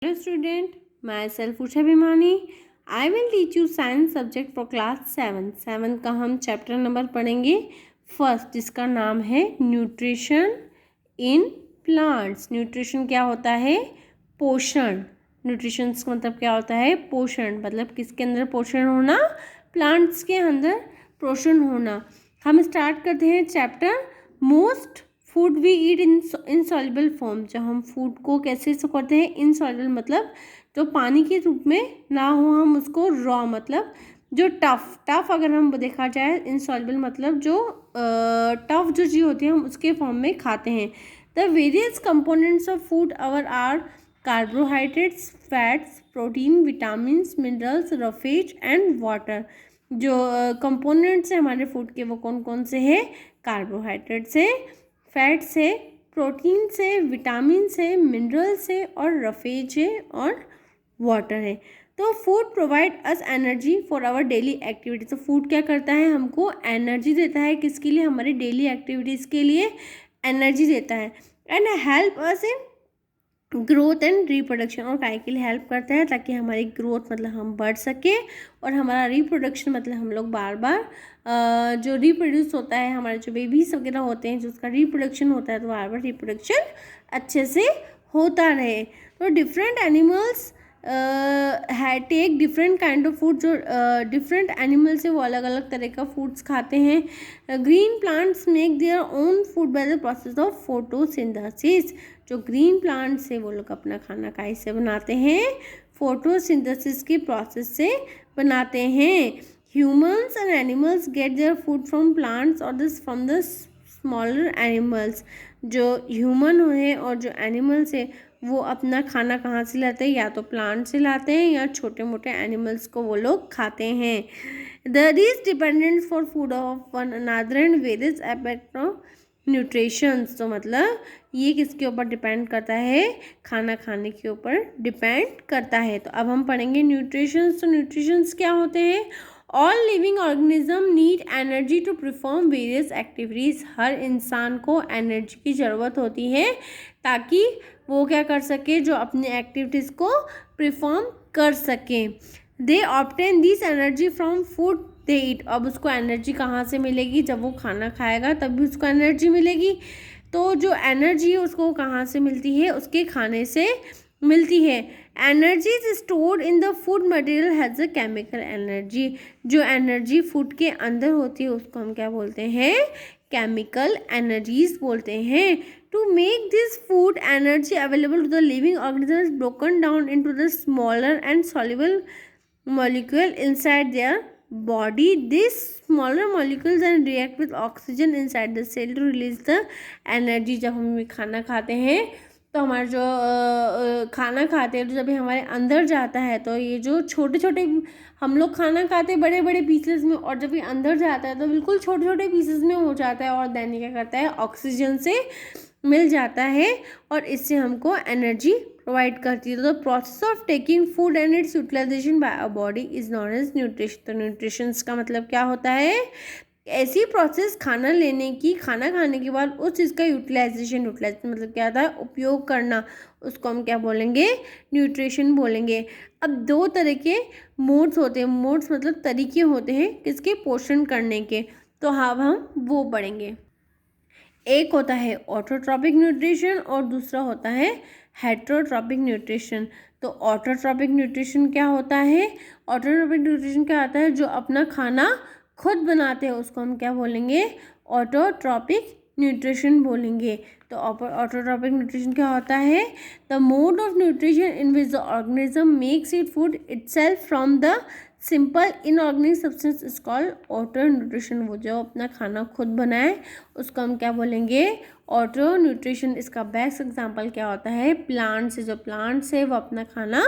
Hello student, myself Usha Bhimani. I will teach you science subject for class 7. 7 का हम chapter number पढ़ेंगे first, जिसका नाम है न्यूट्रिशन इन प्लांट्स। न्यूट्रिशन क्या होता है? पोषण। न्यूट्रिशन का मतलब क्या होता है? पोषण। मतलब किसके अंदर पोषण होना? प्लांट्स के अंदर पोषण होना। हम स्टार्ट करते हैं chapter most food we eat in insoluble form. जब हम फूड को कैसे से करते हैं? इनसॉल्युबल मतलब जो पानी के रूप में ना हो, हम उसको रॉ मतलब जो टफ अगर हम देखा जाए, इनसॉल्युबल मतलब जो टफ जो चीज़ होती है हम उसके फॉर्म में खाते हैं। The various components of food our are carbohydrates, fats, protein, vitamins, minerals, roughage and water. जो कंपोनेंट्स हैं हमारे फूड के वो कौन कौन से हैं? कार्बोहाइड्रेट से, फैट से, प्रोटीन से, विटामिन से, मिनरल से और रफेज है और वाटर है। तो food provide us energy for our daily activities. तो फूड क्या करता है? हमको एनर्जी देता है। किसके लिए? हमारी डेली एक्टिविटीज़ के लिए एनर्जी देता है। And help us in growth and reproduction. और काय के लिए हेल्प करता है? ताकि हमारी ग्रोथ मतलब हम बढ़ सके, और हमारा रिप्रोडक्शन मतलब हम लोग बार बार जो रिप्रोड्यूस होता है, हमारे जो बेबीज वगैरह होते हैं, जो उसका रिप्रोडक्शन होता है, तो बार बार रिप्रोडक्शन अच्छे से होता रहे। तो different animals take different kind of food. जो डिफरेंट एनिमल्स है वो अलग अलग तरह का फूड्स खाते हैं। Green plants make their own food by the process of photosynthesis. जो ग्रीन प्लांट्स है वो लोग अपना खाना कैसे बनाते हैं? फोटोसिंथेसिस के प्रोसेस से बनाते हैं। Humans and animals get their food from plants और this from the smaller animals. जो ह्यूमन है और जो एनिमल्स है वो अपना खाना कहाँ से लाते हैं? या तो प्लांट से लाते हैं या छोटे मोटे एनिमल्स को वो लोग खाते हैं। There is dependent for food of one another and various aspect of nutritions. तो मतलब ये किसके ऊपर डिपेंड करता है? खाना खाने के ऊपर डिपेंड करता है। तो अब हम पढ़ेंगे न्यूट्रिशंस। तो न्यूट्रिशंस क्या होते हैं? All living organism need energy to perform various activities. हर इंसान को एनर्जी की ज़रूरत होती है ताकि वो क्या कर सके? जो अपनी एक्टिविटीज़ को परफॉर्म कर सके। They obtain this energy from food they eat. अब उसको एनर्जी कहाँ से मिलेगी? जब वो खाना खाएगा तभी उसको एनर्जी मिलेगी। तो जो एनर्जी है उसको कहाँ से मिलती है? उसके खाने से मिलती है। Energy is stored in the food material has a chemical energy. जो एनर्जी फूड के अंदर होती है उसको हम क्या बोलते हैं? केमिकल एनर्जीज बोलते हैं। To make this food energy available to the living organism broken down into the smaller and soluble molecule inside their body. These smaller molecules then react with oxygen inside the cell to release the energy. जब हम खाना खाते हैं तो हमारा जो खाना खाते हैं तो जब ये हमारे अंदर जाता है तो ये जो छोटे छोटे हम लोग खाना खाते हैं बड़े बड़े पीसेस में, और जब ये अंदर जाता है तो बिल्कुल छोटे छोटे पीसेस में हो जाता है, और देन क्या करता है? ऑक्सीजन से मिल जाता है और इससे हमको एनर्जी प्रोवाइड करती है। तो the process of taking food and its utilization by a body is known as nutrition. तो न्यूट्रिशन का मतलब क्या होता है? ऐसी प्रोसेस खाना लेने की, खाना खाने के बाद उस चीज़ का यूटिलाइजेशन मतलब क्या होता है? उपयोग करना। उसको हम क्या बोलेंगे? न्यूट्रिशन बोलेंगे। अब दो तरह के मोड्स होते हैं। मोड्स मतलब तरीके होते हैं किसके? पोषण करने के। तो अब हम वो पढ़ेंगे। एक होता है ऑटोट्रॉपिक न्यूट्रिशन और दूसरा होता है हेटरोट्रॉपिक न्यूट्रिशन। तो ऑटोट्रॉपिक न्यूट्रिशन क्या होता है? ऑटोट्रॉपिक न्यूट्रिशन क्या होता है? जो अपना खाना खुद बनाते हैं उसको हम क्या बोलेंगे? ऑटोट्रॉपिक न्यूट्रिशन बोलेंगे। तो ऑटोट्रॉपिक न्यूट्रिशन क्या होता है? The mode of nutrition in which the organism makes it food itself from the simple inorganic substance is called auto nutrition. वो जो अपना खाना खुद बनाए उसको हम क्या बोलेंगे? Auto nutrition. इसका बेस्ट एग्जांपल क्या होता है? प्लांट्स है। जो प्लांट्स है वो अपना खाना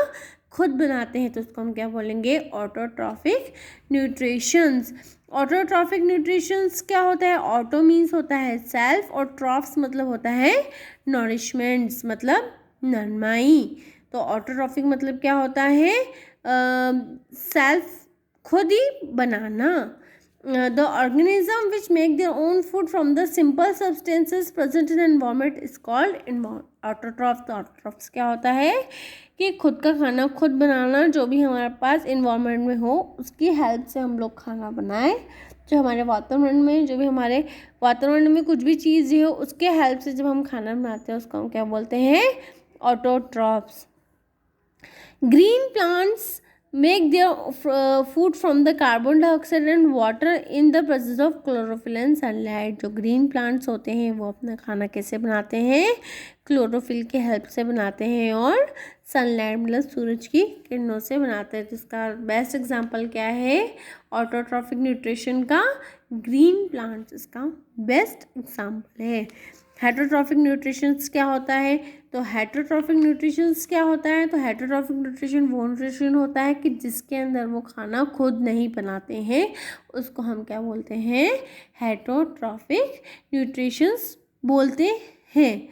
खुद बनाते हैं तो उसको हम क्या बोलेंगे? Autotrophic nutritions. ऑटोट्रॉफिक न्यूट्रिशंस क्या होता है? ऑटो मीन्स होता है सेल्फ और ट्रॉफ्स मतलब होता है नॉरिशमेंट्स मतलब नरमाई। तो ऑटोट्रॉफिक मतलब क्या होता है? सेल्फ खुद ही बनाना, the organism which make their own food from the simple substances present in environment is called autotrophs. तो autotrophs क्या होता है कि खुद का खाना खुद बनाना, जो भी हमारे पास इन्वायरमेंट में हो उसकी हेल्प से हम लोग खाना बनाएं। जो हमारे वातावरण में, जो भी हमारे वातावरण में कुछ भी चीज़ हो उसके हेल्प से जब हम खाना बनाते हैं उसको हम क्या बोलते हैं, autotrophs. Green plants make their food from the carbon dioxide and water in the presence of chlorophyll and sunlight। जो ग्रीन प्लांट्स होते हैं वो अपना खाना कैसे बनाते हैं, क्लोरोफिल के हेल्प से बनाते हैं और सनलाइट मतलब सूरज की किरणों से बनाते हैं। जिसका बेस्ट एग्जांपल क्या है, ऑटोट्रॉफिक न्यूट्रिशन का ग्रीन प्लांट्स इसका बेस्ट एग्जांपल है। हेटरोट्रॉफिक न्यूट्रिशंस क्या होता है, तो हेटरोट्रॉफिक न्यूट्रिशंस क्या होता है, तो हेटरोट्रॉफिक न्यूट्रिशन वो न्यूट्रिशन होता है कि जिसके अंदर वो खाना खुद नहीं बनाते हैं उसको हम क्या बोलते हैं, हेटरोट्रॉफिक न्यूट्रिशंस बोलते हैं।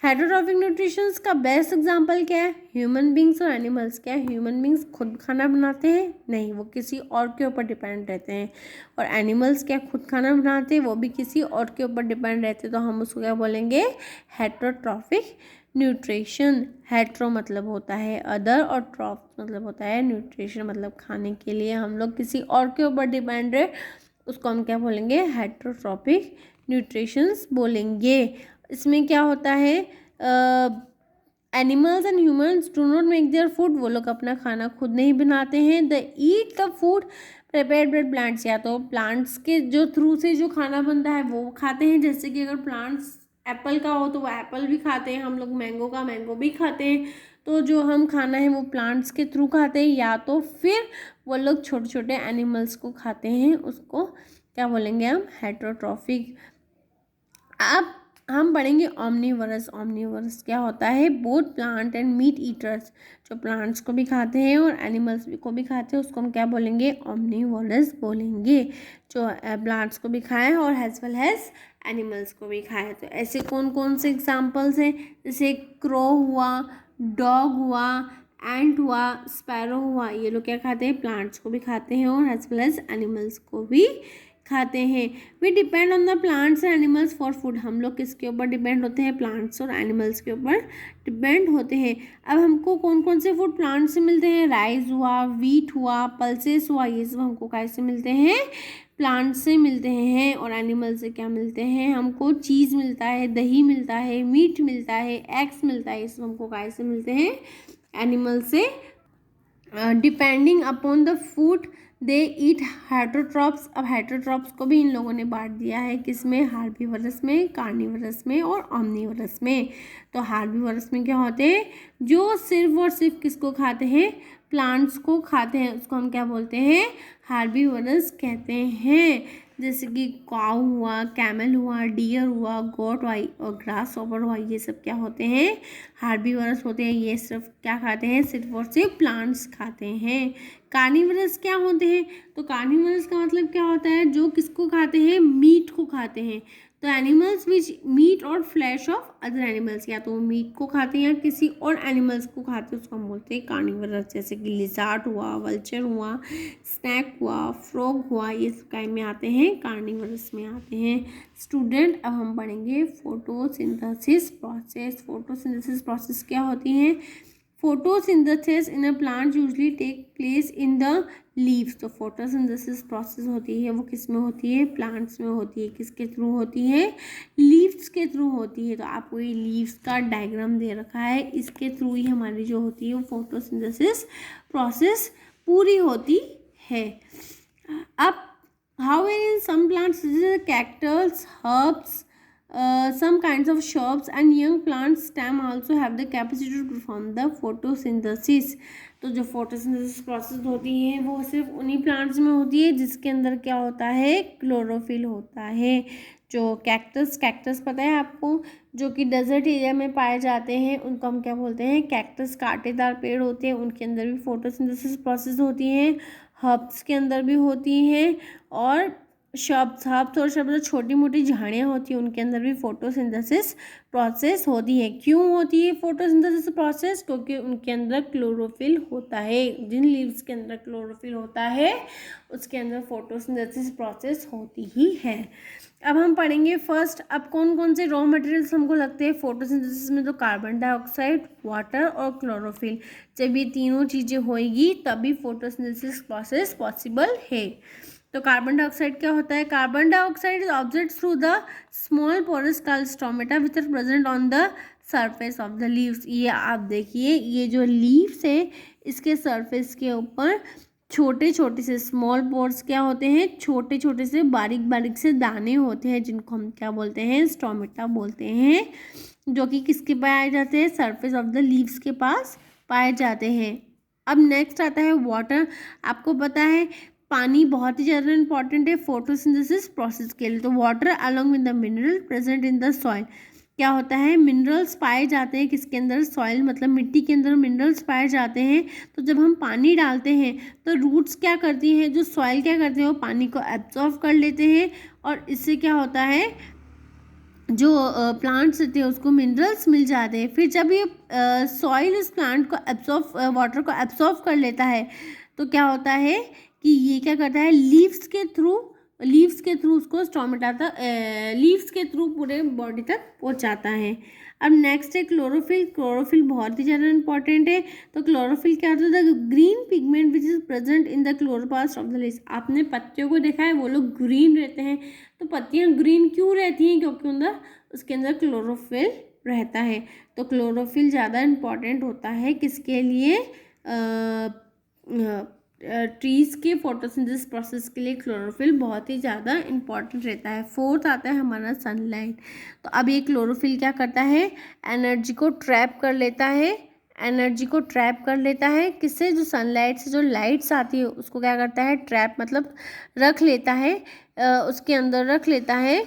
हेटरोट्रॉफिक न्यूट्रिशंस का बेस्ट एग्जांपल क्या है, ह्यूमन बींग्स और एनिमल्स। क्या है, ह्यूमन बींग्स खुद खाना बनाते हैं नहीं, वो किसी और के ऊपर डिपेंड रहते हैं। और एनिमल्स क्या खुद खाना बनाते हैं, वो भी किसी और के ऊपर डिपेंड रहते हैं। तो हम उसको क्या बोलेंगे, हेटरोट्रॉफिक न्यूट्रिशन। हेट्रो मतलब होता है अदर और ट्रॉफ मतलब होता है न्यूट्रिशन, मतलब खाने के लिए हम लोग किसी और के ऊपर डिपेंड रहे उसको हम क्या बोलेंगे, हेटरोट्रॉफिक न्यूट्रिशंस बोलेंगे। इसमें क्या होता है, animals and humans do not make their food, वो लोग अपना खाना खुद नहीं बनाते हैं। The eat the food prepared by plants, या तो प्लांट्स के जो थ्रू से जो खाना बनता है वो खाते हैं। जैसे कि अगर प्लांट्स एप्पल का हो तो वो एप्पल भी खाते हैं, हम लोग मैंगो का मैंगो भी खाते हैं। तो जो हम खाना है वो प्लांट्स के थ्रू खाते हैं, या तो फिर वो लोग छोटे छोटे एनिमल्स को खाते हैं, उसको क्या बोलेंगे हम, हेटरोट्रॉफिक। अब हम पढ़ेंगे ऑमनीवरस। ऑमनीवरस क्या होता है, both plant and meet eaters, जो प्लांट्स को भी खाते हैं और एनिमल्स को भी खाते हैं उसको हम क्या बोलेंगे, ऑमनीवरस बोलेंगे। जो प्लांट्स को भी खाएं और एज वेल एज एनिमल्स को भी खाएं। तो ऐसे कौन कौन से एग्जाम्पल्स हैं, जैसे क्रो हुआ, डॉग हुआ, एंट हुआ, स्पैरो हुआ, ये लोग क्या खाते हैं, प्लांट्स को भी खाते हैं और एज वेल एज एनिमल्स को भी खाते हैं। We depend on the plants and animals for food, हम लोग किसके ऊपर डिपेंड होते हैं, प्लांट्स और एनिमल्स के ऊपर डिपेंड होते हैं। अब हमको कौन कौन से फूड प्लांट से मिलते हैं, राइस हुआ, वीट हुआ, पल्सेस हुआ, ये सब हमको कैसे मिलते हैं, प्लांट से मिलते हैं। और एनिमल से क्या मिलते हैं, हमको चीज़ मिलता है, दही मिलता है, मीट मिलता है, एग्स मिलता है, ये सब हमको कैसे मिलते हैं, एनिमल से। Depending upon the food they eat heterotrophs. अब हेटरोट्रॉप्स को भी इन लोगों ने बांट दिया है किसमें, हार्बीवरस में, कार्निवरस में और ऑमनीवरस में। तो हार्बीवरस में क्या होते हैं, जो सिर्फ और सिर्फ किसको खाते हैं, प्लांट्स को खाते हैं, उसको हम क्या बोलते हैं, हार्बीवरस कहते हैं। जैसे कि काऊ हुआ, कैमल हुआ, डियर हुआ, गोट हुआ और ग्रास हॉपर हुआ, ये सब क्या होते हैं, हार्बीवरस होते हैं। ये सिर्फ क्या खाते हैं, सिर्फ और सिर्फ प्लांट्स खाते हैं। कार्निवरस क्या होते हैं, तो कार्निवरस का मतलब क्या होता है, जो किसको खाते हैं, मीट को खाते हैं। तो एनिमल्स विच मीट और फ्लैश ऑफ अदर एनिमल्स, या तो वो मीट को खाते हैं या किसी और एनिमल्स को खाते हैं, उसको हम बोलते हैं कार्निवरस। जैसे कि लिजार्ड हुआ, वल्चर हुआ, स्नैक हुआ, फ्रॉग हुआ, ये सब काय में आते हैं, कार्निवरस में आते हैं। स्टूडेंट, अब हम पढ़ेंगे फोटोसिंथेसिस प्रोसेस। फोटोसिंथेसिस प्रोसेस क्या होती है, photosynthesis in a plant usually take place in the leaves. तो फोटोसिंथेसिस प्रोसेस होती है वो किस में होती है, प्लांट्स में होती है। किसके थ्रू होती है, लीव्स के थ्रू होती है। तो आपको ये लीव्स का डायग्राम दे रखा है, इसके थ्रू ही हमारी जो होती है वो फोटोसिंथेसिस प्रोसेस पूरी होती है। अब however in some plants such as cactus, herbs, some kinds of shrubs and young plants stem also have the capacity to perform the photosynthesis। तो जो फोटोसिंथेसिस प्रोसेस होती है वो सिर्फ उन्हीं प्लांट्स में होती है जिसके अंदर क्या होता है, क्लोरोफिल होता है। जो कैक्टस पता है आपको, जो कि डेजर्ट एरिया में पाए जाते हैं उनको हम क्या बोलते हैं, कैक्टस। कांटेदार पेड़ होते हैं उनके अंदर भी फोटोसिंथेसिस प्रोसेस होती है, हर्ब्स के अंदर भी होती हैं और शब्द और शब्द छोटी मोटी झाड़ियाँ होती हैं, उनके अंदर भी फोटोसिंथेसिस प्रोसेस होती है। क्यों होती है फोटोसिंथेसिस प्रोसेस? क्योंकि उनके अंदर क्लोरोफिल होता है। जिन लीव्स के अंदर क्लोरोफिल होता है उसके अंदर फोटोसिंथेसिस प्रोसेस होती ही है। अब हम पढ़ेंगे फर्स्ट, अब कौन कौन से रॉ मटेरियल्स हमको लगते हैं फोटोसिंथेसिस में? तो कार्बन डाइऑक्साइड, वाटर और क्लोरोफिल। जब ये तीनों चीज़ें होएगी तभी फोटोसिंथेसिस प्रोसेस पॉसिबल है। तो कार्बन डाइऑक्साइड क्या होता है? Carbon dioxide is observed through the small porous called stomata which are present on the surface of the leaves. ये आप देखिए, ये जो लीव्स है इसके सरफेस के ऊपर छोटे छोटे से स्मॉल पोर्स क्या होते हैं? छोटे छोटे से बारीक बारीक से दाने होते हैं, जिनको हम क्या बोलते हैं? स्टोमेटा बोलते हैं, जो कि किसके पाए जाते हैं? सरफेस ऑफ द लीव्स के पास पाए जाते हैं। अब नेक्स्ट आता है वाटर। आपको पता है पानी बहुत ही ज़्यादा इंपॉर्टेंट है फोटोसिंथेसिस प्रोसेस के लिए। तो water along with the mineral present in the soil, क्या होता है? मिनरल्स पाए जाते हैं किसके अंदर? सॉइल, मतलब मिट्टी के अंदर मिनरल्स पाए जाते हैं। तो जब हम पानी डालते हैं तो रूट्स क्या करती हैं? जो सॉइल क्या करते हैं? वो पानी को एब्जॉर्व कर लेते हैं और इससे क्या होता है? जो प्लांट्स होते हैं उसको मिनरल्स मिल जाते हैं। फिर जब ये सॉइल इस प्लांट को एब्जॉर्व, वाटर को एब्जॉर्व कर लेता है तो क्या होता है कि ये क्या करता है? लीव्स के थ्रू उसको स्टोमेटा तक, लीव्स के थ्रू पूरे बॉडी तक पहुंचाता है। अब नेक्स्ट है क्लोरोफिल। क्लोरोफिल बहुत ही ज़्यादा इंपॉर्टेंट है। तो क्लोरोफिल क्या होता है? The green pigment which is present in the chloroplast of the leaves. आपने पत्तियों को देखा है, वो लोग ग्रीन रहते हैं। तो पत्तियां ग्रीन क्यों रहती हैं? क्योंकि उसके अंदर क्लोरोफिल रहता है। तो क्लोरोफिल ज़्यादा इंपॉर्टेंट होता है किसके लिए? ट्रीज़ के फोटोसिंथेसिस प्रोसेस के लिए क्लोरोफिल बहुत ही ज़्यादा इंपॉर्टेंट रहता है। फोर्थ आता है हमारा सनलाइट। तो अब ये क्लोरोफिल क्या करता है? एनर्जी को ट्रैप कर लेता है। किससे? जो सनलाइट से जो लाइट्स आती है उसको क्या करता है? ट्रैप मतलब रख लेता है, उसके अंदर रख लेता है।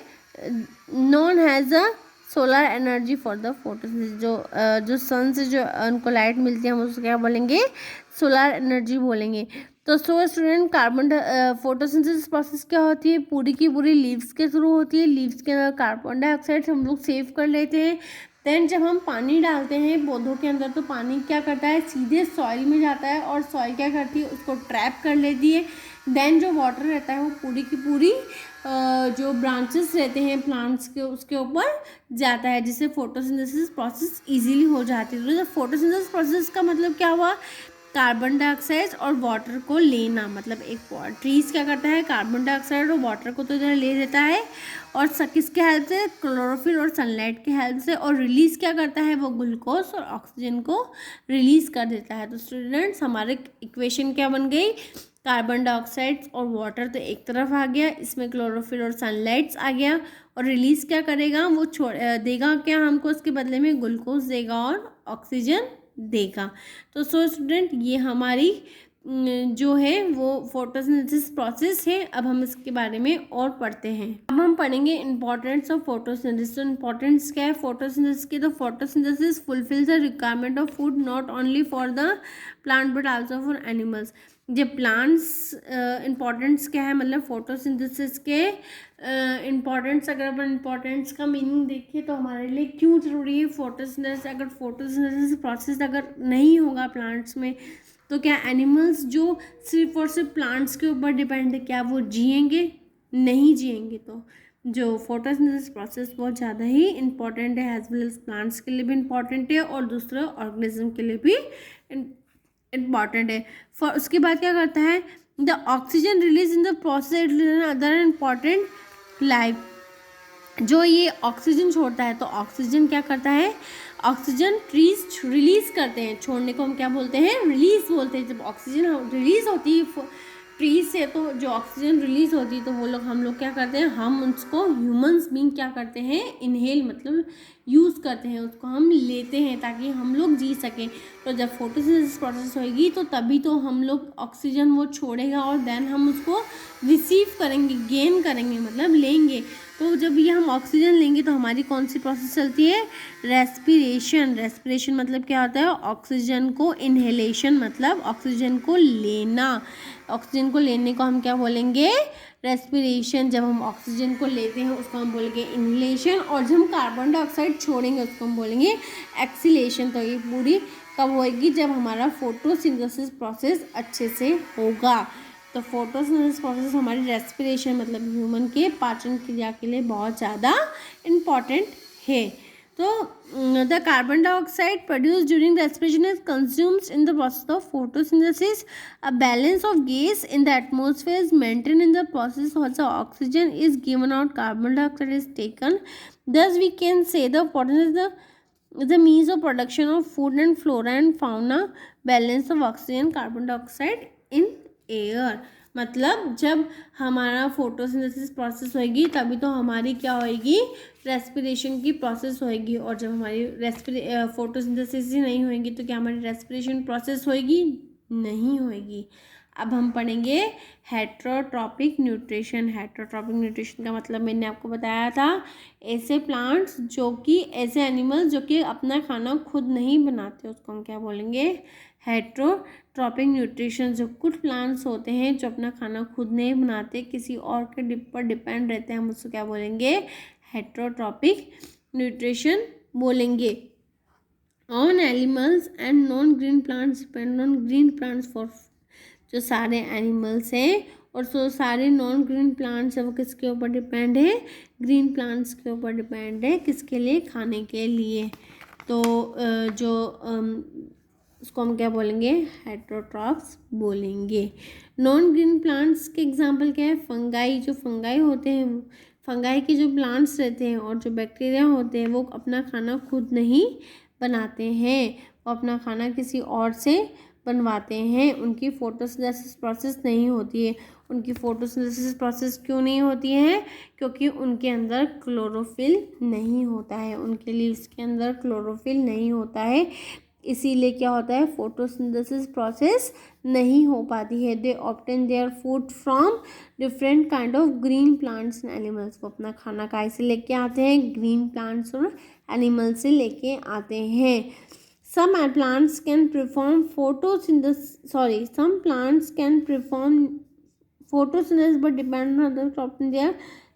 Non has a solar energy for the photosynthesis. जो सन से जो उनको लाइट मिलती है हम उसको क्या बोलेंगे? सोलर एनर्जी बोलेंगे। तो स्टूडेंट, कार्बन फोटोसिंथेसिस प्रोसेस क्या होती है? पूरी की पूरी लीव्स के थ्रू होती है। लीव्स के अंदर कार्बन डाइऑक्साइड हम लोग सेव कर लेते हैं। देन जब हम पानी डालते हैं पौधों के अंदर तो पानी क्या करता है? सीधे सॉइल में जाता है और सॉइल क्या करती है? उसको ट्रैप कर लेती है। देन जो वाटर रहता है वो पूरी की पूरी जो ब्रांचेस रहते हैं प्लांट्स के उसके ऊपर जाता है, जिससे फोटोसिंथेसिस प्रोसेस इजीली हो जाती है। तो जब फोटोसिंथेसिस प्रोसेस का मतलब क्या हुआ? कार्बन डाइऑक्साइड और वाटर को लेना। मतलब एक ट्रीज क्या करता है? कार्बन डाइऑक्साइड और वाटर को तो इधर ले लेता है और किसके हेल्प से? क्लोरोफिल और सनलाइट के हेल्प से। और रिलीज क्या करता है? वो ग्लूकोज और ऑक्सीजन को रिलीज कर देता है। तो स्टूडेंट्स, हमारे इक्वेशन क्या बन गई? कार्बन डाइऑक्साइड और वाटर तो एक तरफ आ गया, इसमें क्लोरोफिल और सनलाइट्स आ गया। और रिलीज क्या करेगा? वो देगा क्या हमको? उसके बदले में ग्लूकोज देगा और ऑक्सीजन देगा। तो स्टूडेंट, ये हमारी जो है वो फोटोसिंथेसिस प्रोसेस है। अब हम इसके बारे में और पढ़ते हैं। अब हम पढ़ेंगे इंपॉर्टेंस ऑफ फोटोसिंथेसिस। तो इंपॉर्टेंस क्या है फोटोसिंथेसिस की? तो photosynthesis fulfil the requirement of food not only for the plant but also for animals. जब प्लांट्स इंपॉर्टेंस क्या है? मतलब फोटोसिंथेसिस के इम्पॉर्टेंस, अगर अपन इम्पॉर्टेंस का मीनिंग देखें तो हमारे लिए क्यों ज़रूरी है फोटोसिंथेसिस? अगर फोटोसिंथेसिस प्रोसेस अगर नहीं होगा प्लांट्स में तो क्या एनिमल्स जो सिर्फ और सिर्फ प्लांट्स के ऊपर डिपेंड है, क्या वो जिएंगे? नहीं जिएंगे। तो जो फोटोसिंथेसिस प्रोसेस बहुत ज़्यादा ही इंपॉर्टेंट है, एज वेल एज प्लांट्स के लिए भी इंपॉर्टेंट है और दूसरे ऑर्गेनिज्म के लिए भी इम्पॉर्टेंट है। फॉर उसके बाद क्या करता है? The oxygen release in the process other important life. जो ये ऑक्सीजन छोड़ता है तो ऑक्सीजन क्या करता है? ऑक्सीजन ट्रीज रिलीज करते हैं। छोड़ने को हम क्या बोलते हैं? रिलीज बोलते हैं। जब ऑक्सीजन रिलीज होती है ट्रीज से तो जो ऑक्सीजन रिलीज होती है तो वो लोग हम लोग क्या करते हैं? हम उसको ह्यूमंस बीइंग क्या करते हैं? इनहेल मतलब यूज़ करते हैं, उसको हम लेते हैं ताकि हम लोग जी सकें। तो जब फोटोसिंथेसिस प्रोसेस होएगी तो तभी तो हम लोग ऑक्सीजन वो छोड़ेगा और देन हम उसको रिसीव करेंगे, गेन करेंगे मतलब लेंगे। तो जब ये हम ऑक्सीजन लेंगे तो हमारी कौन सी प्रोसेस चलती है? रेस्पिरेशन मतलब क्या होता है? ऑक्सीजन को इनहेलेशन मतलब ऑक्सीजन को लेना। ऑक्सीजन को लेने को हम क्या बोलेंगे? रेस्पिरेशन, जब हम ऑक्सीजन को लेते हैं उसको हम बोलेंगे इनहेलेशन, और जब हम कार्बन डाइऑक्साइड छोड़ेंगे उसको हम बोलेंगे एक्सीलेशन। तो ये पूरी कब होएगी? जब हमारा फोटोसिंथेसिस प्रोसेस अच्छे से होगा। तो फोटोसिंथेसिस प्रोसेस हमारी रेस्पिरेशन मतलब ह्यूमन के पाचन क्रिया के लिए बहुत ज़्यादा इम्पॉर्टेंट है। तो the carbon dioxide produce during respiration is consumed in the process of photosynthesis. A balance of gas in the atmosphere is maintain in the process of the oxygen is given out, carbon dioxide is taken. Thus we can say the photosynthesis is the means of production of food and flora and fauna, balance of oxygen carbon dioxide in air। मतलब जब हमारा photosynthesis process होएगी तभी तो हमारी क्या होएगी? Respiration की प्रोसेस होएगी। और जब हमारी फोटोसिंथेसिस ही नहीं होएगी तो क्या हमारी रेस्पिरेशन प्रोसेस होएगी? नहीं होएगी। अब हम पढ़ेंगे हेट्रोट्रॉपिक न्यूट्रिशन। हेट्रोट्रॉपिक न्यूट्रिशन का मतलब मैंने आपको बताया था, ऐसे प्लांट्स ऐसे एनिमल्स जो कि अपना खाना खुद नहीं बनाते उसको हम क्या बोलेंगे? Heterotrophic nutrition. जो कुछ प्लांट्स होते हैं जो अपना खाना खुद नहीं बनाते, किसी और के पर डिपेंड रहते हैं, हम उसको क्या बोलेंगे? हेट्रोट्रॉपिक न्यूट्रिशन बोलेंगे। On animals and non green plants depend on green plants for, जो सारे एनिमल्स हैं और जो सारे नॉन ग्रीन प्लांट्स हैं वो किसके ऊपर डिपेंड है? ग्रीन प्लांट्स के ऊपर डिपेंड है। किसके लिए? खाने के लिए। तो उसको हम क्या बोलेंगे? हेट्रोट्रॉप्स बोलेंगे। नॉन ग्रीन प्लांट्स के एग्जांपल क्या है? फंगाई। जो फंगाई होते हैं, फंगाई के जो प्लांट्स रहते हैं और जो बैक्टीरिया होते हैं वो अपना खाना खुद नहीं बनाते हैं, वो अपना खाना किसी और से बनवाते हैं। उनकी फोटोसिंथेसिस प्रोसेस नहीं होती है। उनकी फोटोसिंथेसिस प्रोसेस क्यों नहीं होती है? क्योंकि उनके अंदर क्लोरोफिल नहीं होता है, उनके लीव्स के अंदर क्लोरोफिल नहीं होता है, इसीलिए क्या होता है? फोटोसिंथेसिस प्रोसेस नहीं हो पाती है। They obtain their food from different kind of green plants and animals. वो अपना खाना कहाँ से लेके आते हैं? ग्रीन प्लांट्स और एनिमल्स से लेके आते हैं। Some plants can perform photosynthesis but depend on other crops in their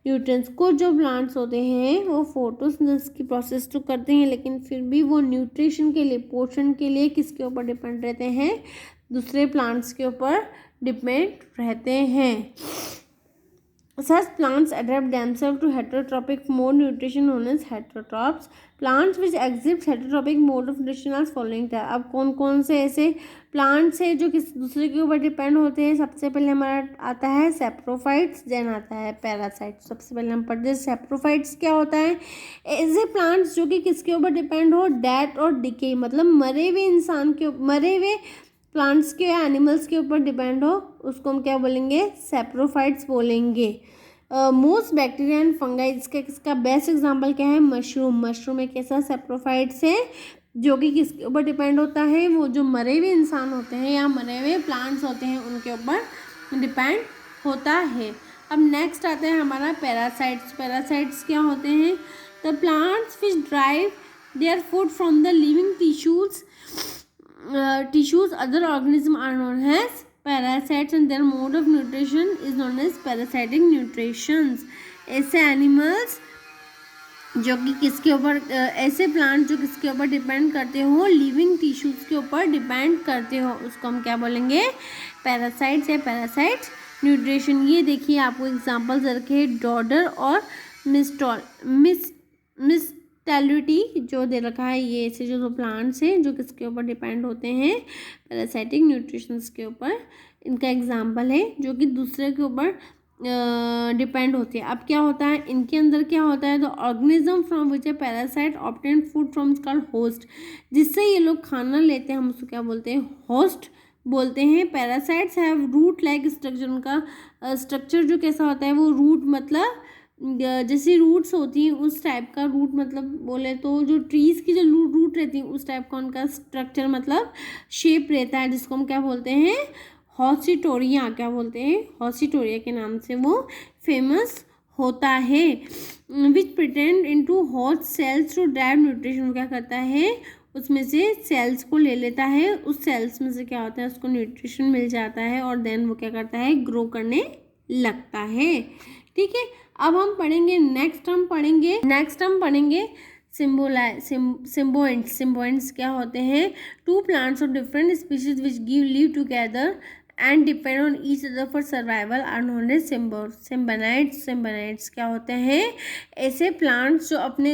nutrients। कुछ जो प्लांट्स होते हैं वो फोटोसिंथेसिस की प्रोसेस तो करते हैं लेकिन फिर भी वो न्यूट्रिशन के लिए, पोषण के लिए किसके ऊपर डिपेंड रहते हैं? दूसरे प्लांट्स के ऊपर डिपेंड रहते हैं। Such plants adapt themselves to heterotropic mode nutrition known as heterotrophs। Plants which exhibit heterotropic mode of nutrition are following था। अब कौन कौन से ऐसे प्लांट्स हैं जो किस दूसरे के ऊपर डिपेंड होते हैं? सबसे पहले हमारा आता है सेप्रोफाइट्स, देन आता है पैरासाइट्स। सबसे पहले हम पढ़ते हैं सेप्रोफाइट्स क्या होता है? ऐसे प्लांट्स जो कि किसके ऊपर डिपेंड हो? डेथ और डिके, मतलब मरे हुए प्लांट्स के या एनिमल्स के ऊपर डिपेंड हो, उसको हम क्या बोलेंगे? सेप्रोफाइट्स बोलेंगे। मोस्ट बैक्टीरिया एंड फंगाई, इसका बेस्ट एग्जांपल क्या है? मशरूम एक ऐसा सेप्रोफाइट्स है जो कि किसके ऊपर डिपेंड होता है? वो जो मरे हुए इंसान होते हैं या मरे हुए प्लांट्स होते हैं उनके ऊपर डिपेंड होता है। अब नेक्स्ट आता है हमारा पैरासाइट्स। पैरासाइट्स क्या होते हैं? The plants which drive there food from the living tissues other organisms are known as parasites and their mode of nutrition is known as parasitic nutritions। ऐसे एनिमल्स जो कि किसके ऊपर, ऐसे प्लांट जो किसके ऊपर डिपेंड करते हो? लिविंग टिश्यूज के ऊपर डिपेंड करते हो, उसको हम क्या बोलेंगे? पैरासाइट्स या पैरासाइट न्यूट्रिशन। ये देखिए आपको एग्जांपल्स रखे डॉडर और मिस्टेलिटी जो दे रखा है। ये ऐसे जो प्लांट्स हैं जो किसके ऊपर डिपेंड होते हैं? पैरासाइटिक न्यूट्रिशंस के ऊपर। इनका एग्जांपल है जो कि दूसरे के ऊपर डिपेंड होते हैं। अब क्या होता है इनके अंदर? क्या होता है? तो organism from which A parasite obtain food from called host. जिससे ये लोग खाना लेते हैं हम उसको क्या बोलते हैं? होस्ट बोलते हैं। Parasites have root like structure. उनका स्ट्रक्चर जो कैसा होता है? वो रूट मतलब जैसी रूट्स होती हैं उस टाइप का। रूट मतलब बोले तो जो ट्रीज़ की जो रूट रहती है उस टाइप का उनका स्ट्रक्चर मतलब शेप रहता है, जिसको हम क्या बोलते हैं? हॉसिटोरिया। क्या बोलते हैं? हॉसिटोरिया के नाम से वो फेमस होता है। Which pretend into hot cells to drive nutrition. क्या करता है? उसमें से सेल्स को ले लेता है, उस सेल्स में से क्या होता है? उसको न्यूट्रिशन मिल जाता है और देन वो क्या करता है? ग्रो करने लगता है। ठीक है, अब हम पढ़ेंगे नेक्स्ट हम पढ़ेंगे सिम्बोइड्स। सिम्बोइड्स क्या होते हैं? Two plants of different species which give live together and depend on each other for survival are known as symbionts. Symbionts क्या होते हैं? ऐसे प्लांट्स जो अपने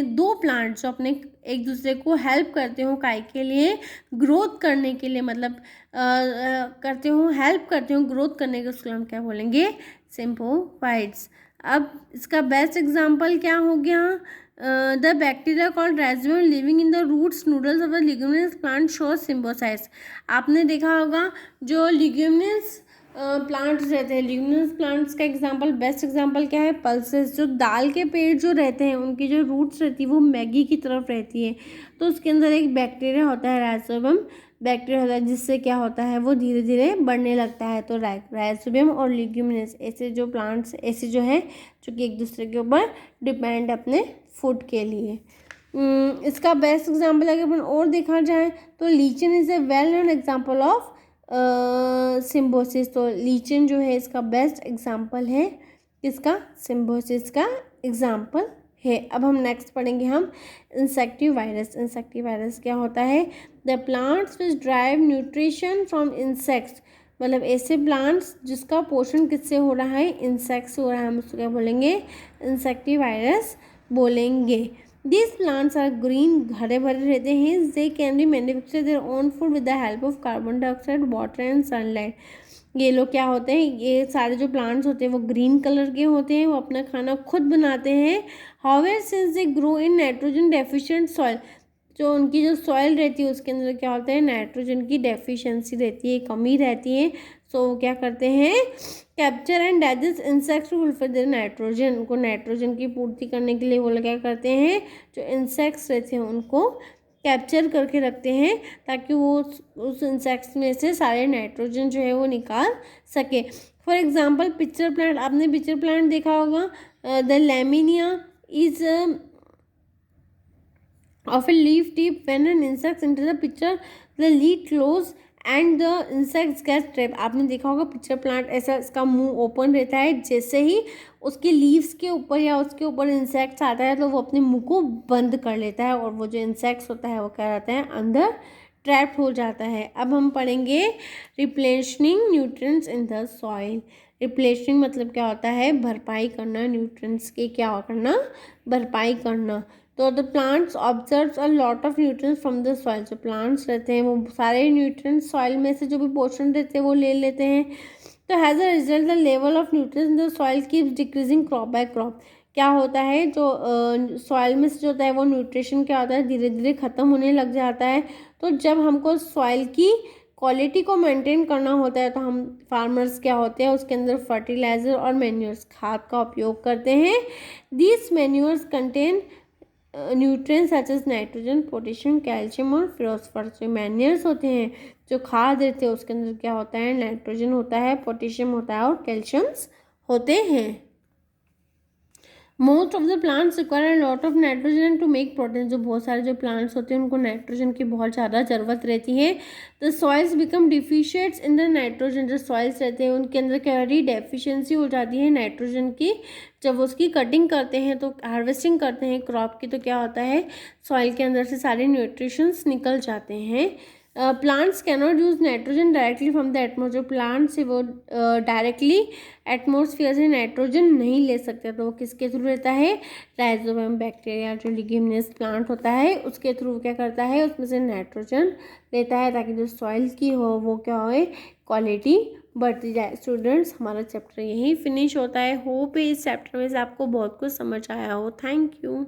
एक दूसरे को हेल्प करते हो काय के लिए? ग्रोथ करने के लिए, मतलब हेल्प करते हो ग्रोथ करने के, उसको हम क्या बोलेंगे? सिम्बोफाइट्स। अब इसका बेस्ट एग्जाम्पल क्या हो गया? The bacteria called Rhizobium living in the roots nodules of the leguminous plant shows symbiosis. आपने देखा होगा जो लिग्यूमिनस प्लांट्स रहते हैं, लिग्यूमिनस प्लांट्स का एग्जांपल, बेस्ट एग्जांपल क्या है? पल्सेस। जो दाल के पेड़ जो रहते हैं उनकी जो रूट्स रहती है वो मैगी की तरफ रहती है, तो उसके अंदर एक बैक्टीरिया होता है, राइजोबियम बैक्टीरिया होता है, जिससे क्या होता है वो धीरे धीरे बढ़ने लगता है। तो राइजोबियम और लिग्यूमिनस ऐसे जो प्लांट्स ऐसे जो है जो कि एक दूसरे के ऊपर डिपेंड अपने फूड के लिए। इसका बेस्ट एग्जांपल अगर अपन और देखा जाए तो lichen is a well known example of symbiosis. तो लीचन जो है इसका बेस्ट एग्जांपल है, किसका? सिम्बोसिस का एग्जांपल है। अब हम नेक्स्ट पढ़ेंगे हम इंसेक्टिव वायरस। इंसेक्टिव वायरस क्या होता है? The plants which drive nutrition from insects, मतलब ऐसे प्लांट्स जिसका पोषण किससे हो रहा है? इंसेक्ट्स हो रहा है, हम उसको क्या बोलेंगे? इंसेक्टिव वायरस बोलेंगे। These plants are green, हरे भरे रहते हैं। They can be manufacture their own food with the help of carbon dioxide, water and sunlight. ये लोग क्या होते हैं? ये सारे जो प्लांट्स होते हैं वो ग्रीन कलर के होते हैं, वो अपना खाना खुद बनाते हैं। However, since they grow in nitrogen deficient soil, जो उनकी जो सॉइल रहती है उसके अंदर क्या होता है? नाइट्रोजन की डेफिशिएंसी रहती है, कमी रहती है। सो वो क्या करते हैं? Capture and digest insects to fulfil their nitrogen. उनको नाइट्रोजन की पूर्ति करने के लिए वो लोग क्या करते हैं? जो इंसेक्ट्स रहते हैं उनको कैप्चर करके रखते हैं ताकि वो उस इंसेक्ट्स में से सारे नाइट्रोजन जो है वो निकाल सके। फॉर एग्जाम्पल पिक्चर प्लांट, आपने पिक्चर प्लांट देखा होगा। The lamina is of a leaf tip. When an insect enters the picture, the leaf close and the insects get trapped. आपने देखा होगा पिक्चर प्लांट ऐसा, इसका मुंह ओपन रहता है, जैसे ही उसके लीव्स के ऊपर या उसके ऊपर इंसेक्ट्स आता है तो वो अपने मुंह को बंद कर लेता है और वो जो इंसेक्ट्स होता है वो क्या रहता है? अंदर ट्रैप्ड हो जाता है। अब हम पढ़ेंगे replenishing nutrients in the soil. Replenishing मतलब क्या होता है? भरपाई करना, न्यूट्रिएंट्स की क्या करना? भरपाई करना। तो the plants observes a lot of nutrients from the soil. जो प्लांट्स रहते हैं वो सारे न्यूट्रिएंट्स सॉइल में से जो भी पोषण रहते हैं वो ले लेते हैं। तो has a result the level of nutrients in the soil keeps decreasing crop by crop. क्या होता है? जो सॉइल में से जो होता है वो न्यूट्रिशन क्या होता है? धीरे धीरे ख़त्म होने लग जाता है। तो जब हमको सॉइल की क्वालिटी को मेंटेन करना होता है तो हम फार्मर्स क्या होते हैं उसके अंदर फर्टिलाइज़र और मैन्योर्स, खाद का उपयोग करते हैं। These manures contain nutrients such as nitrogen, potassium, calcium और फिरोस्फरस। जो मैन्योर्स होते हैं, जो खाद देते हैं उसके अंदर क्या होता है? नाइट्रोजन होता है, पोटेशियम होता है और कैल्शियम्स होते हैं। Most of the plants require lot of nitrogen to make protein. जो बहुत सारे जो प्लांट्स होते हैं उनको नाइट्रोजन की बहुत ज़्यादा ज़रूरत रहती है। The soils become deficients in the nitrogen. जो सॉइल्स रहते हैं उनके अंदर क्या होती है? डेफिशिएंसी हो जाती है नाइट्रोजन की। जब उसकी कटिंग करते हैं तो हार्वेस्टिंग करते हैं क्रॉप की, तो क्या होता है? सॉइल के अंदर से सारे न्यूट्रिशंस निकल जाते हैं। Plants cannot use nitrogen directly from the atmosphere. Plants से वो डायरेक्टली एटमोसफियर से नाइट्रोजन नहीं ले सकते, तो वो किसके थ्रू रहता है? राइजोबियम बैक्टीरिया जो लिग्यूमिनस प्लांट होता है उसके थ्रू क्या करता है? उसमें से नाइट्रोजन लेता है ताकि जो सॉइल की हो वो क्या हो? क्वालिटी बढ़ती जाए। स्टूडेंट्स हमारा चैप्टर यहीं फिनिश होता है। होप इस चैप्टर में से आपको बहुत कुछ समझ आया हो। Thank you.